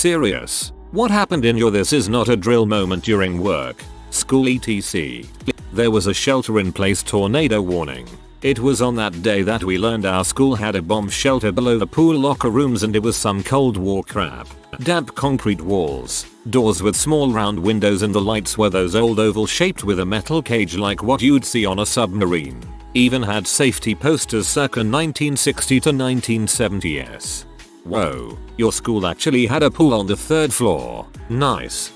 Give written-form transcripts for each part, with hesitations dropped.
Serious? What happened in your this is not a drill moment during work, school etc? There was a shelter-in-place tornado warning. It was on that day that we learned our school had a bomb shelter below the pool locker rooms and it was some Cold War crap. Damp concrete walls, doors with small round windows and the lights were those old oval shaped with a metal cage like what you'd see on a submarine. Even had safety posters circa 1960 to 1970s. Whoa, your school actually had a pool on the 3rd floor. Nice.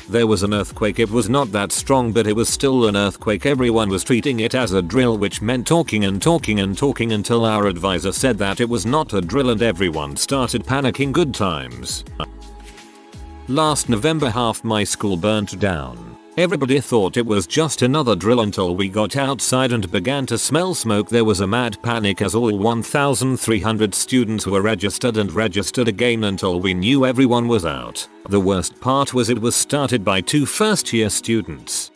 There was an earthquake. It was not that strong but it was still an earthquake. Everyone was treating it as a drill, which meant talking and talking and talking until our advisor said that it was not a drill and everyone started panicking. Good times. Last November half my school burnt down. Everybody thought it was just another drill until we got outside and began to smell smoke. There was a mad panic as all 1,300 students were registered and registered again until we knew everyone was out. The worst part was it was started by 2 first-year students.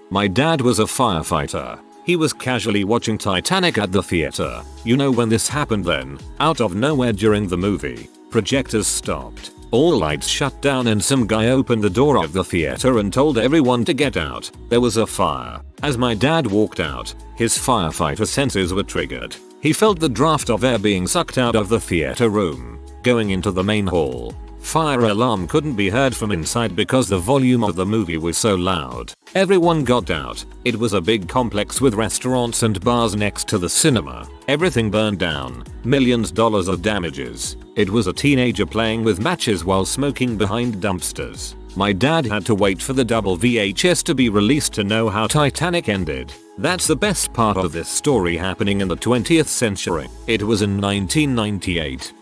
My dad was a firefighter. He was casually watching Titanic at the theater. You know when this happened then? Out of nowhere during the movie, projectors stopped. All lights shut down and some guy opened the door of the theater and told everyone to get out. There was a fire. As my dad walked out, his firefighter senses were triggered. He felt the draft of air being sucked out of the theater room. Going into the main hall, fire alarm couldn't be heard from inside because the volume of the movie was so loud. Everyone got out. It was a big complex with restaurants and bars next to the cinema. Everything burned down. Millions dollars of damages. It was a teenager playing with matches while smoking behind dumpsters. My dad had to wait for the double VHS to be released to know how Titanic ended. That's the best part of this story happening in the 20th century. It was in 1998.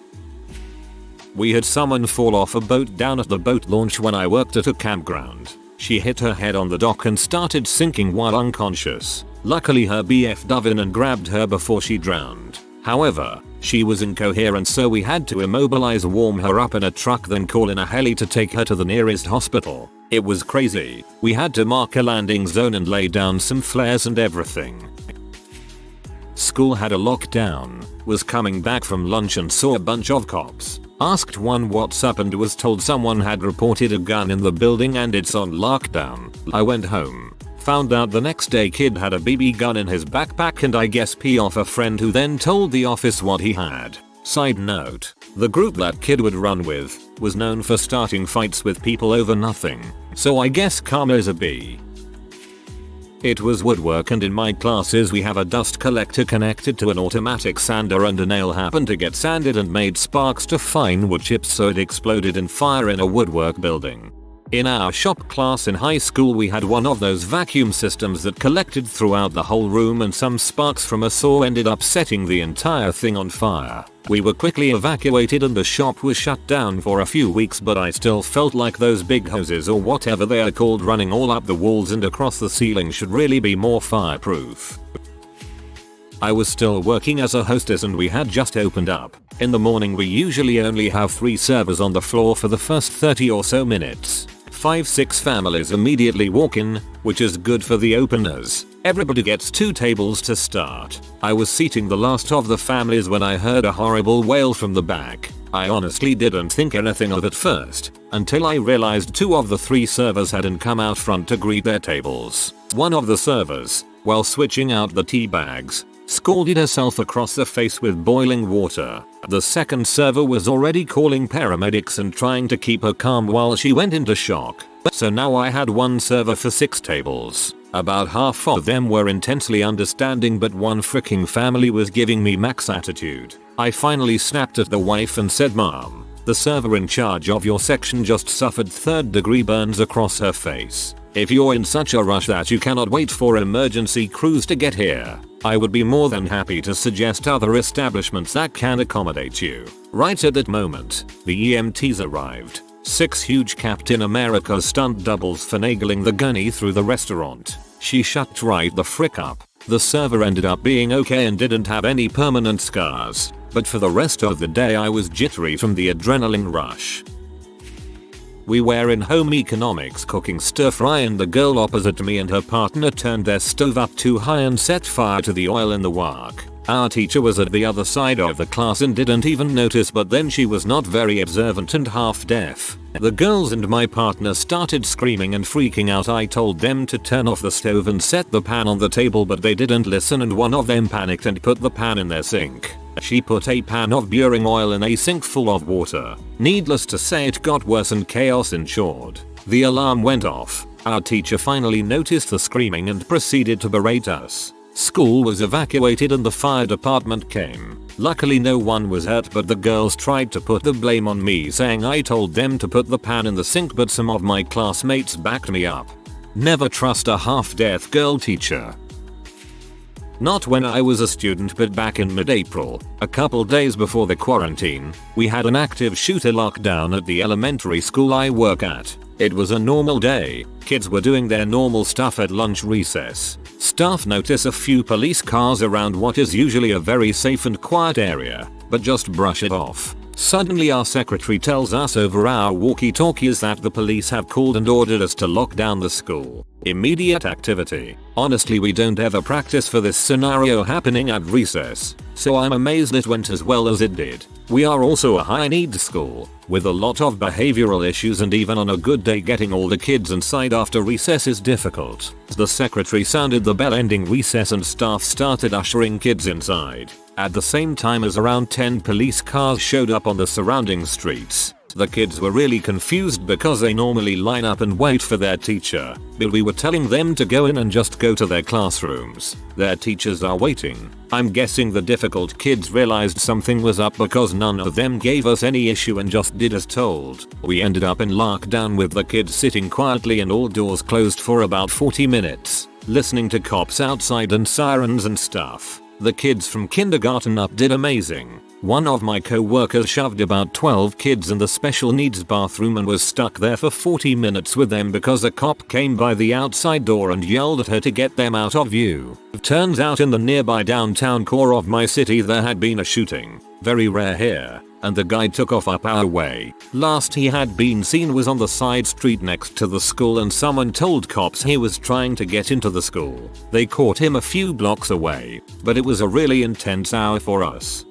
We had someone fall off a boat down at the boat launch when I worked at a campground. She hit her head on the dock and started sinking while unconscious. Luckily her BF dove in and grabbed her before she drowned. However, she was incoherent so we had to immobilize, warm her up in a truck, then call in a heli to take her to the nearest hospital. It was crazy. We had to mark a landing zone and lay down some flares and everything. School had a lockdown. Was coming back from lunch and saw a bunch of cops. Asked one what's up and was told someone had reported a gun in the building and it's on lockdown. I went home. Found out the next day kid had a BB gun in his backpack and I guess pee off a friend who then told the office what he had. Side note, the group that kid would run with was known for starting fights with people over nothing. So I guess karma is a B. It was woodwork and in my classes we have a dust collector connected to an automatic sander and a nail happened to get sanded and made sparks to fine wood chips so it exploded in fire in a woodwork building. In our shop class in high school we had one of those vacuum systems that collected throughout the whole room and some sparks from a saw ended up setting the entire thing on fire. We were quickly evacuated and the shop was shut down for a few weeks, but I still felt like those big hoses or whatever they are called running all up the walls and across the ceiling should really be more fireproof. I was still working as a hostess and we had just opened up. In the morning we usually only have 3 servers on the floor for the first 30 or so minutes. 5-6 families immediately walk in, which is good for the openers. Everybody gets 2 tables to start. I was seating the last of the families when I heard a horrible wail from the back. I honestly didn't think anything of it first, until I realized 2 of the 3 servers hadn't come out front to greet their tables. One of the servers, while switching out the tea bags, scalded herself across the face with boiling water. The second server was already calling paramedics and trying to keep her calm while she went into shock. So now I had 1 server for 6 tables. About half of them were intensely understanding, but one freaking family was giving me max attitude. I finally snapped at the wife and said, "Mom, the server in charge of your section just suffered 3rd-degree burns across her face. If you're in such a rush that you cannot wait for emergency crews to get here, I would be more than happy to suggest other establishments that can accommodate you." Right at that moment, the EMTs arrived. 6 huge Captain America stunt doubles finagling the gunny through the restaurant. She shut right the frick up. The server ended up being okay and didn't have any permanent scars, but for the rest of the day I was jittery from the adrenaline rush. We were in home economics cooking stir fry and the girl opposite me and her partner turned their stove up too high and set fire to the oil in the wok. Our teacher was at the other side of the class and didn't even notice, but then she was not very observant and half deaf. The girls and my partner started screaming and freaking out. I told them to turn off the stove and set the pan on the table, but they didn't listen and one of them panicked and put the pan in their sink. She put a pan of burning oil in a sink full of water. Needless to say, it got worse and chaos ensued. The alarm went off. Our teacher finally noticed the screaming and proceeded to berate us. School was evacuated and the fire department came. Luckily no one was hurt, but the girls tried to put the blame on me, saying I told them to put the pan in the sink, but some of my classmates backed me up. Never trust a half-deaf girl teacher. Not when I was a student, but back in mid-April, a couple days before the quarantine, we had an active shooter lockdown at the elementary school I work at. It was a normal day. Kids were doing their normal stuff at lunch recess. Staff notice a few police cars around what is usually a very safe and quiet area, but just brush it off. Suddenly our secretary tells us over our walkie-talkies that the police have called and ordered us to lock down the school. Immediate activity. Honestly, we don't ever practice for this scenario happening at recess, so I'm amazed it went as well as it did. We are also a high-needs school, with a lot of behavioral issues, and even on a good day getting all the kids inside after recess is difficult. The secretary sounded the bell ending recess and staff started ushering kids inside. At the same time as around 10 police cars showed up on the surrounding streets. The kids were really confused because they normally line up and wait for their teacher, but we were telling them to go in and just go to their classrooms. Their teachers are waiting. I'm guessing the difficult kids realized something was up because none of them gave us any issue and just did as told. We ended up in lockdown with the kids sitting quietly and all doors closed for about 40 minutes, listening to cops outside and sirens and stuff. The kids from kindergarten up did amazing. One of my co-workers shoved about 12 kids in the special needs bathroom and was stuck there for 40 minutes with them because a cop came by the outside door and yelled at her to get them out of view. Turns out in the nearby downtown core of my city there had been a shooting. Very rare here. And the guy took off up our way. Last he had been seen was on the side street next to the school, and someone told cops he was trying to get into the school. They caught him a few blocks away, but it was a really intense hour for us.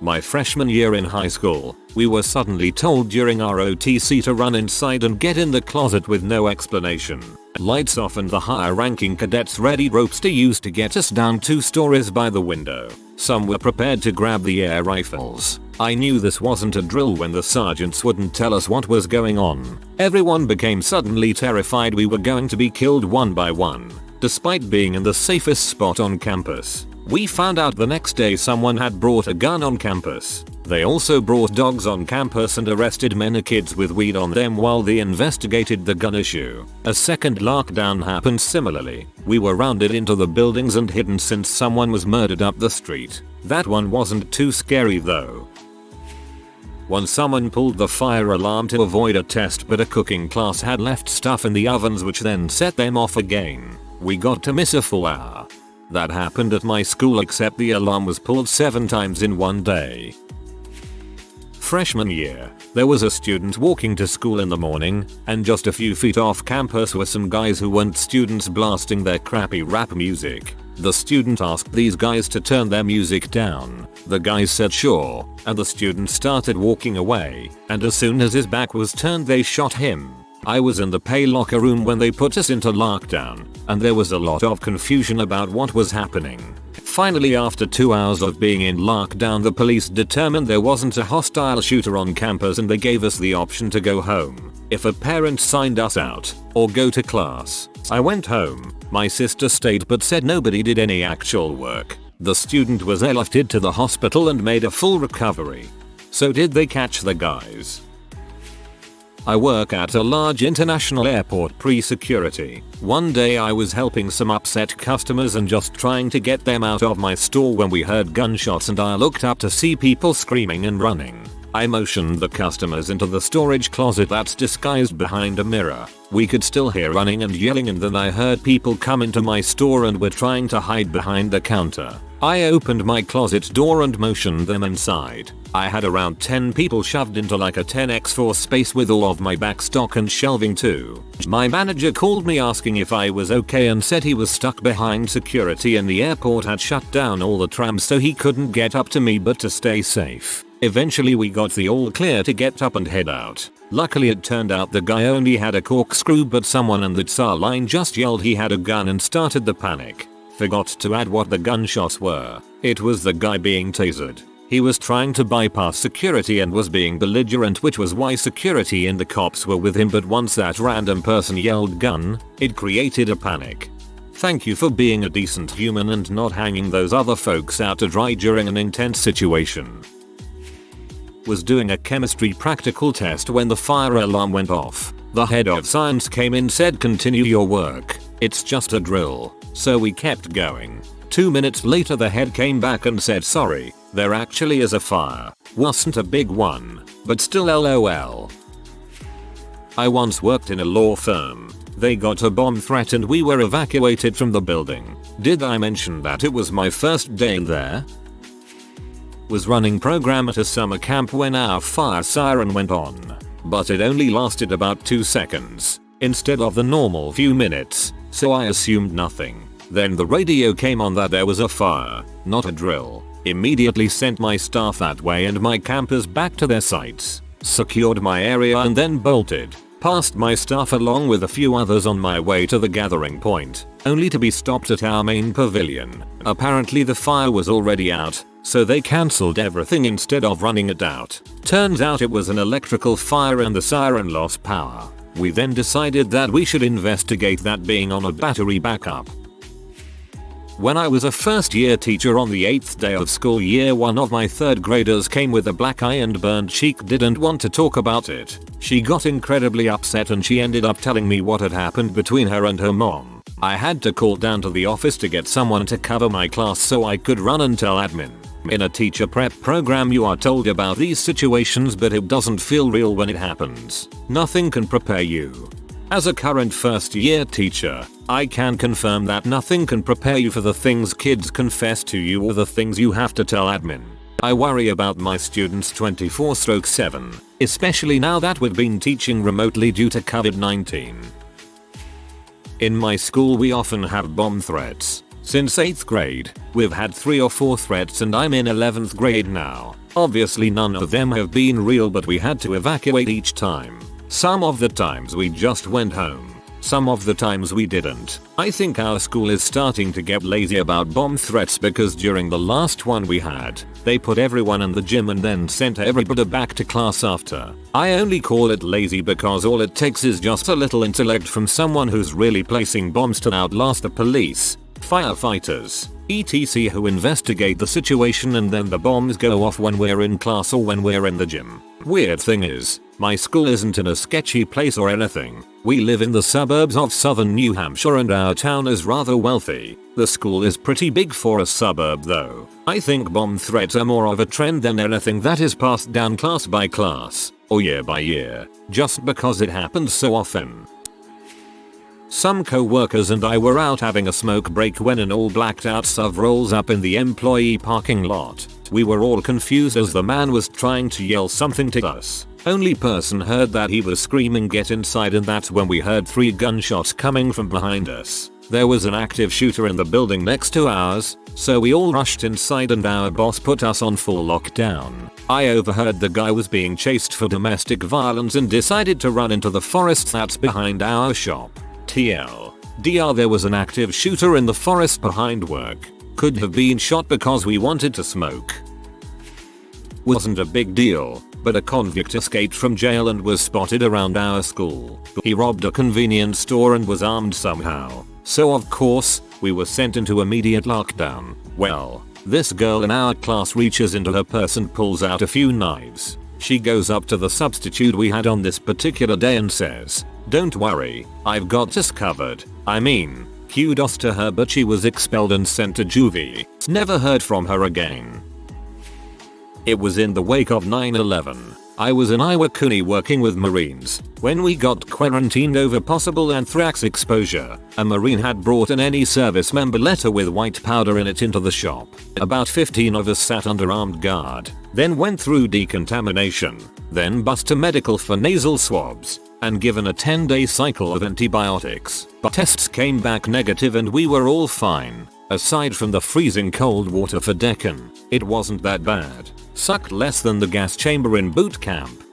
My freshman year in high school, we were suddenly told during our OTC to run inside and get in the closet with no explanation. Lights off and the higher ranking cadets readied ropes to use to get us down 2 stories by the window. Some were prepared to grab the air rifles. I knew this wasn't a drill when the sergeants wouldn't tell us what was going on. Everyone became suddenly terrified we were going to be killed one by one, despite being in the safest spot on campus. We found out the next day someone had brought a gun on campus. They also brought dogs on campus and arrested many kids with weed on them while they investigated the gun issue. A second lockdown happened similarly. We were rounded into the buildings and hidden since someone was murdered up the street. That one wasn't too scary though. Once someone pulled the fire alarm to avoid a test, but a cooking class had left stuff in the ovens which then set them off again. We got to miss a full hour. That happened at my school, except the alarm was pulled 7 times in one day. Freshman year, there was a student walking to school in the morning, and just a few feet off campus were some guys who weren't students blasting their crappy rap music. The student asked these guys to turn their music down. The guys said sure, and the student started walking away, and as soon as his back was turned they shot him. I was in the pay locker room when they put us into lockdown, and there was a lot of confusion about what was happening. Finally, after 2 hours of being in lockdown, the police determined there wasn't a hostile shooter on campus and they gave us the option to go home if a parent signed us out, or go to class. I went home. My sister stayed but said nobody did any actual work. The student was airlifted to the hospital and made a full recovery. So did they catch the guys? I work at a large international airport pre-security. One day I was helping some upset customers and just trying to get them out of my store when we heard gunshots, and I looked up to see people screaming and running. I motioned the customers into the storage closet that's disguised behind a mirror. We could still hear running and yelling, and then I heard people come into my store and were trying to hide behind the counter. I opened my closet door and motioned them inside. I had around 10 people shoved into like a 10x4 space with all of my back stock and shelving too. My manager called me asking if I was okay and said he was stuck behind security and the airport had shut down all the trams, so he couldn't get up to me but to stay safe. Eventually we got the all clear to get up and head out. Luckily it turned out the guy only had a corkscrew, but someone in the TSA line just yelled he had a gun and started the panic. Forgot to add what the gunshots were. It was the guy being tasered. He was trying to bypass security and was being belligerent, which was why security and the cops were with him, but once that random person yelled gun, it created a panic. Thank you for being a decent human and not hanging those other folks out to dry during an intense situation. Was doing a chemistry practical test when the fire alarm went off. The head of science came in, said continue your work, it's just a drill. So we kept going. 2 minutes later the head came back and said sorry, there actually is a fire. Wasn't a big one, but still LOL. I once worked in a law firm. They got a bomb threat and we were evacuated from the building. Did I mention that it was my first day there? Was running program at a summer camp when our fire siren went on, but it only lasted about 2 seconds instead of the normal few minutes, so I assumed nothing. Then the radio came on that there was a fire, not a drill. Immediately sent my staff that way and my campers back to their sites, secured my area and then bolted. Passed my staff along with a few others on my way to the gathering point, only to be stopped at our main pavilion. Apparently the fire was already out, so they cancelled everything instead of running it out. Turns out it was an electrical fire and the siren lost power. We then decided that we should investigate that being on a battery backup. When I was a first year teacher on the 8th day of school year, one of my 3rd graders came with a black eye and burned cheek, didn't want to talk about it. She got incredibly upset and she ended up telling me what had happened between her and her mom. I had to call down to the office to get someone to cover my class so I could run and tell admin. In a teacher prep program you are told about these situations, but it doesn't feel real when it happens. Nothing can prepare you. As a current first year teacher, I can confirm that nothing can prepare you for the things kids confess to you or the things you have to tell admin. I worry about my students 24/7, especially now that we've been teaching remotely due to COVID-19. In my school we often have bomb threats. Since 8th grade, we've had 3 or 4 threats and I'm in 11th grade now. Obviously none of them have been real, but we had to evacuate each time. Some of the times we just went home. Some of the times we didn't. I think our school is starting to get lazy about bomb threats because during the last one we had, they put everyone in the gym and then sent everybody back to class after. I only call it lazy because all it takes is just a little intellect from someone who's really placing bombs to outlast the police, firefighters, etc. who investigate the situation, and then the bombs go off when we're in class or when we're in the gym. Weird thing is, my school isn't in a sketchy place or anything. We live in the suburbs of southern New Hampshire and our town is rather wealthy. The school is pretty big for a suburb though. I think bomb threats are more of a trend than anything that is passed down class by class or year by year, just because it happens so often. Some co-workers and I were out having a smoke break when an all blacked out SUV rolls up in the employee parking lot. We were all confused as the man was trying to yell something to us. Only person heard that he was screaming get inside, and that's when we heard 3 gunshots coming from behind us. There was an active shooter in the building next to ours, so we all rushed inside and our boss put us on full lockdown. I overheard the guy was being chased for domestic violence and decided to run into the forest that's behind our shop. TLDR, there was an active shooter in the forest behind work. Could have been shot because we wanted to smoke. Wasn't a big deal, but a convict escaped from jail and was spotted around our school. He robbed a convenience store and was armed somehow. So of course, we were sent into immediate lockdown. Well, this girl in our class reaches into her purse and pulls out a few knives. She goes up to the substitute we had on this particular day and says, "Don't worry, I've got us covered." I mean, kudos to her, but she was expelled and sent to juvie. Never heard from her again. It was in the wake of 9/11. I was in Iwakuni working with Marines when we got quarantined over possible anthrax exposure. A Marine had brought an any service member letter with white powder in it into the shop. About 15 of us sat under armed guard, then went through decontamination, then bus to medical for nasal swabs, and given a 10-day cycle of antibiotics. But tests came back negative and we were all fine. Aside from the freezing cold water for Deccan, it wasn't that bad. Sucked less than the gas chamber in boot camp.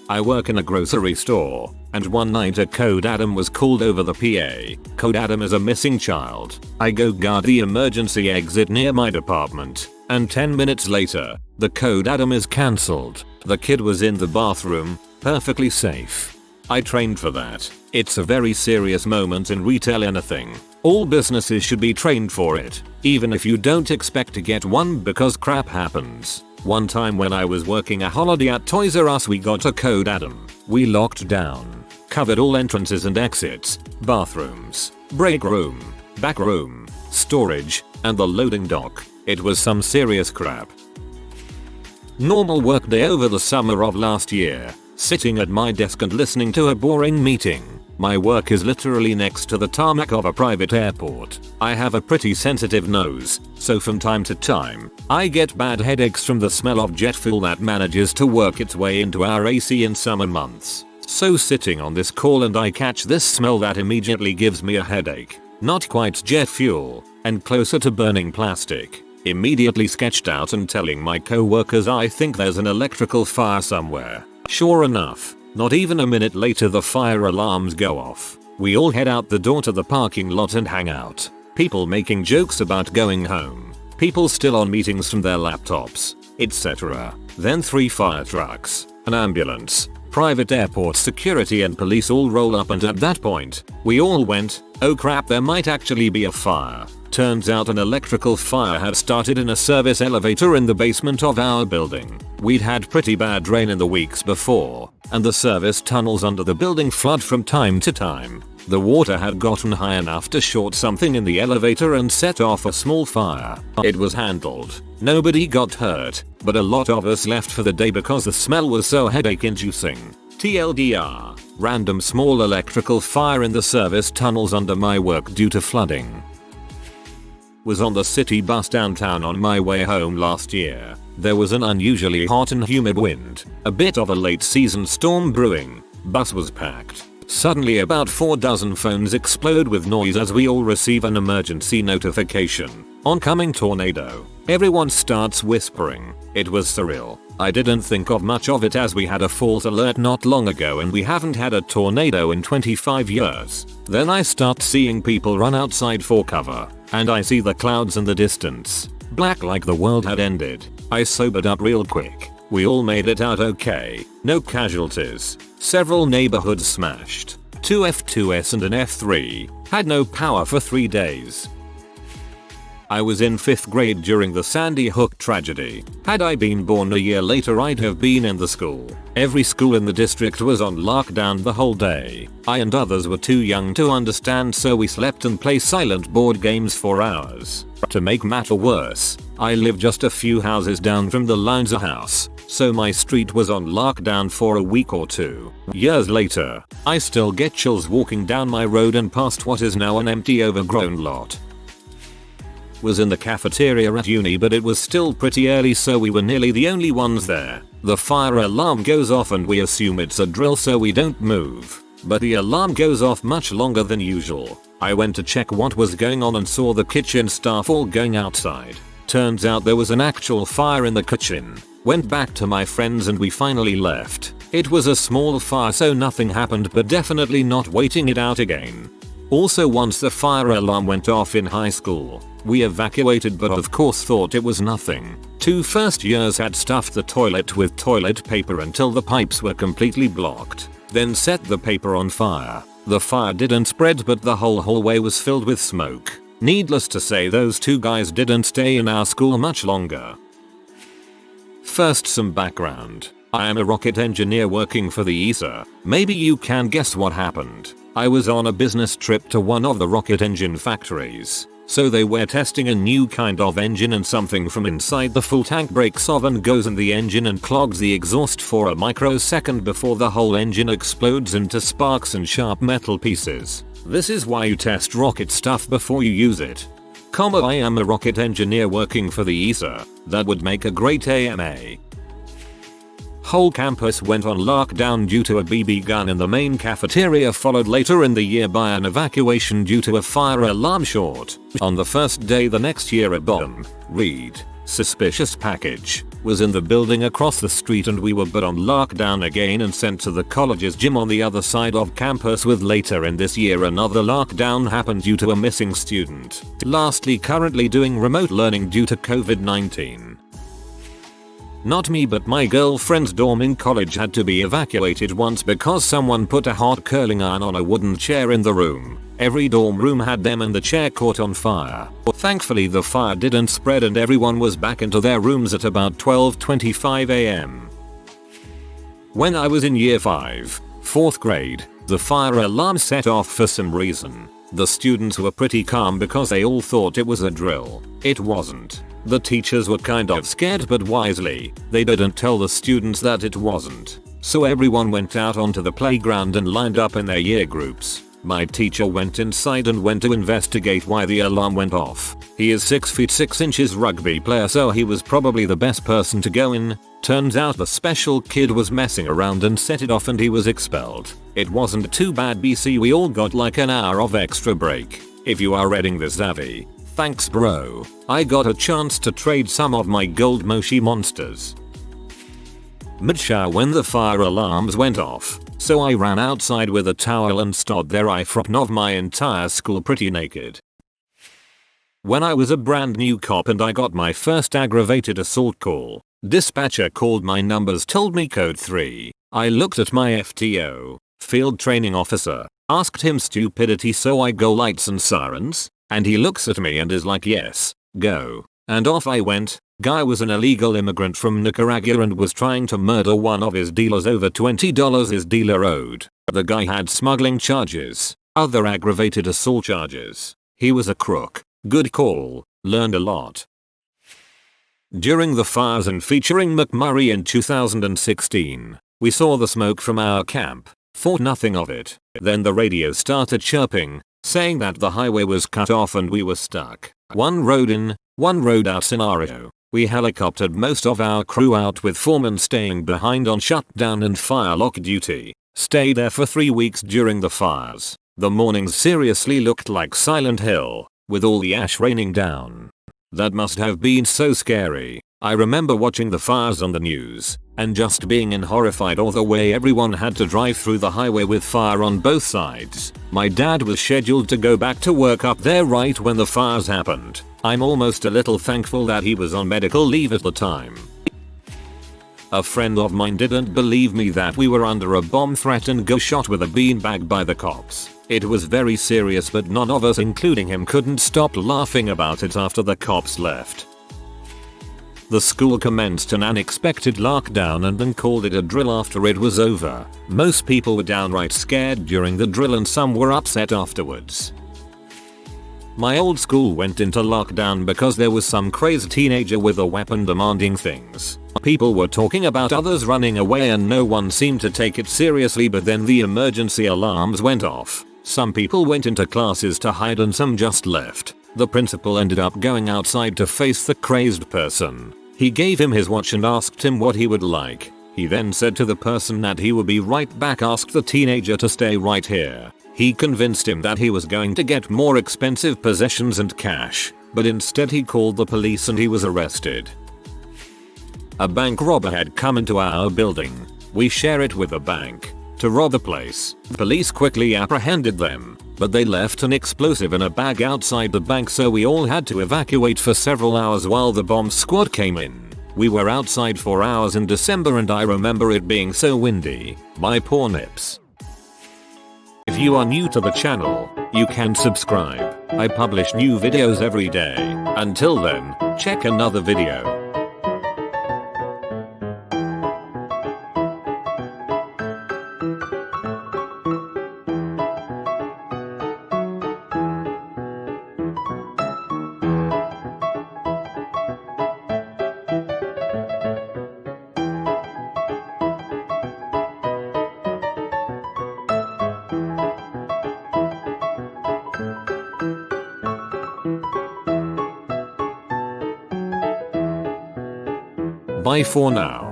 I work in a grocery store, and one night a Code Adam was called over the PA. Code Adam is a missing child. I go guard the emergency exit near my department, and 10 minutes later, the Code Adam is cancelled. The kid was in the bathroom, perfectly safe. I trained for that. It's a very serious moment in retail anything. All businesses should be trained for it, even if you don't expect to get one because crap happens. One time when I was working a holiday at Toys R Us we got a Code Adam. We locked down, covered all entrances and exits, bathrooms, break room, back room, storage, and the loading dock. It was some serious crap. Normal workday over the summer of last year. Sitting at my desk and listening to a boring meeting. My work is literally next to the tarmac of a private airport. I have a pretty sensitive nose, so from time to time, I get bad headaches from the smell of jet fuel that manages to work its way into our AC in summer months. So sitting on this call and I catch this smell that immediately gives me a headache. Not quite jet fuel, and closer to burning plastic. Immediately sketched out and telling my co-workers I think there's an electrical fire somewhere. Sure enough, not even a minute later the fire alarms go off. We all head out the door to the parking lot and hang out. People making jokes about going home. People still on meetings from their laptops, etc. Then 3 fire trucks, an ambulance, private airport security and police all roll up and at that point, we all went, oh crap there might actually be a fire. Turns out an electrical fire had started in a service elevator in the basement of our building. We'd had pretty bad rain in the weeks before, and the service tunnels under the building flood from time to time. The water had gotten high enough to short something in the elevator and set off a small fire. It was handled. Nobody got hurt, but a lot of us left for the day because the smell was so headache-inducing. TLDR, random small electrical fire in the service tunnels under my work due to flooding. Was on the city bus downtown on my way home last year. There was an unusually hot and humid wind, a bit of a late season storm brewing. Bus was packed. Suddenly about 4 dozen phones explode with noise as we all receive an emergency notification. Oncoming tornado. Everyone starts whispering. It was surreal. I didn't think of much of it as we had a false alert not long ago and we haven't had a tornado in 25 years. Then I start seeing people run outside for cover, and I see the clouds in the distance. Black like the world had ended. I sobered up real quick. We all made it out okay. No casualties. Several neighborhoods smashed. 2 F2S and an F3. Had no power for 3 days. I was in 5th grade during the Sandy Hook tragedy. Had I been born a year later I'd have been in the school. Every school in the district was on lockdown the whole day. I and others were too young to understand so we slept and played silent board games for hours. To make matter worse, I live just a few houses down from the Lowndes house, so my street was on lockdown for a week or 2. Years later, I still get chills walking down my road and past what is now an empty overgrown lot. Was in the cafeteria at uni but it was still pretty early so we were nearly the only ones there. The fire alarm goes off and we assume it's a drill so we don't move. But the alarm goes off much longer than usual. I went to check what was going on and saw the kitchen staff all going outside. Turns out there was an actual fire in the kitchen. Went back to my friends and we finally left. It was a small fire so nothing happened but definitely not waiting it out again. Also once the fire alarm went off in high school, we evacuated but of course thought it was nothing. 2 first years had stuffed the toilet with toilet paper until the pipes were completely blocked, then set the paper on fire. The fire didn't spread but the whole hallway was filled with smoke. Needless to say those 2 guys didn't stay in our school much longer. First some background. I am a rocket engineer working for the ESA. Maybe you can guess what happened. I was on a business trip to one of the rocket engine factories. So they were testing a new kind of engine and something from inside the full tank breaks off and goes in the engine and clogs the exhaust for a microsecond before the whole engine explodes into sparks and sharp metal pieces. This is why you test rocket stuff before you use it. I am a rocket engineer working for the ESA. That would make a great AMA. Whole campus went on lockdown due to a BB gun in the main cafeteria, followed later in the year by an evacuation due to a fire alarm short. On the first day the next year, a bomb, read, suspicious package, was in the building across the street and we were put on lockdown again and sent to the college's gym on the other side of campus, with later in this year another lockdown happened due to a missing student. Lastly, currently doing remote learning due to COVID-19. Not me, but my girlfriend's dorm in college had to be evacuated once because someone put a hot curling iron on a wooden chair in the room. Every dorm room had them and the chair caught on fire. Thankfully the fire didn't spread and everyone was back into their rooms at about 12:25 am. When I was in year 5, 4th grade, the fire alarm set off for some reason. The students were pretty calm because they all thought it was a drill. It wasn't. The teachers were kind of scared, but wisely, they didn't tell the students that it wasn't. So everyone went out onto the playground and lined up in their year groups. My teacher went inside and went to investigate why the alarm went off. He is 6 feet 6 inches rugby player, so he was probably the best person to go in. Turns out the special kid was messing around and set it off and he was expelled. It wasn't too bad, BC, we all got like an hour of extra break. If you are reading this, Zavi, thanks bro. I got a chance to trade some of my gold Moshi monsters. Mid-shower when the fire alarms went off, so I ran outside with a towel and stood there in front of my entire school pretty naked. When I was a brand new cop and I got my first aggravated assault call, dispatcher called my numbers, told me code 3. I looked at my FTO, field training officer, asked him stupidity, so I go lights and sirens, and he looks at me and is like, yes, go. And off I went. Guy was an illegal immigrant from Nicaragua and was trying to murder one of his dealers over $20 his dealer owed. The guy had smuggling charges, other aggravated assault charges. He was a crook. Good call. Learned a lot. During the fires and featuring McMurray in 2016, we saw the smoke from our camp, thought nothing of it. Then the radio started chirping, saying that the highway was cut off and we were stuck. One road in, one road out scenario. We helicoptered most of our crew out with foreman staying behind on shutdown and fire lock duty. Stayed there for 3 weeks during the fires. The mornings seriously looked like Silent Hill, with all the ash raining down. That must have been so scary. I remember watching the fires on the news, and just being horrified all the way everyone had to drive through the highway with fire on both sides. My dad was scheduled to go back to work up there right when the fires happened. I'm almost a little thankful that he was on medical leave at the time. A friend of mine didn't believe me that we were under a bomb threat and got shot with a beanbag by the cops. It was very serious, but none of us, including him, couldn't stop laughing about it after the cops left. The school commenced an unexpected lockdown and then called it a drill after it was over. Most people were downright scared during the drill and some were upset afterwards. My old school went into lockdown because there was some crazy teenager with a weapon demanding things. People were talking about others running away and no one seemed to take it seriously, but then the emergency alarms went off. Some people went into classes to hide and some just left. The principal ended up going outside to face the crazed person. He gave him his watch and asked him what he would like. He then said to the person that he would be right back, asked the teenager to stay right here. He convinced him that he was going to get more expensive possessions and cash, but instead he called the police and he was arrested. A bank robber had come into our building. We share it with a bank. To rob the place. Police quickly apprehended them, but they left an explosive in a bag outside the bank, so we all had to evacuate for several hours while the bomb squad came in. We were outside for hours in December and I remember it being so windy. My poor nips. If you are new to the channel, you can subscribe. I publish new videos every day. Until then, check another video. Bye for now.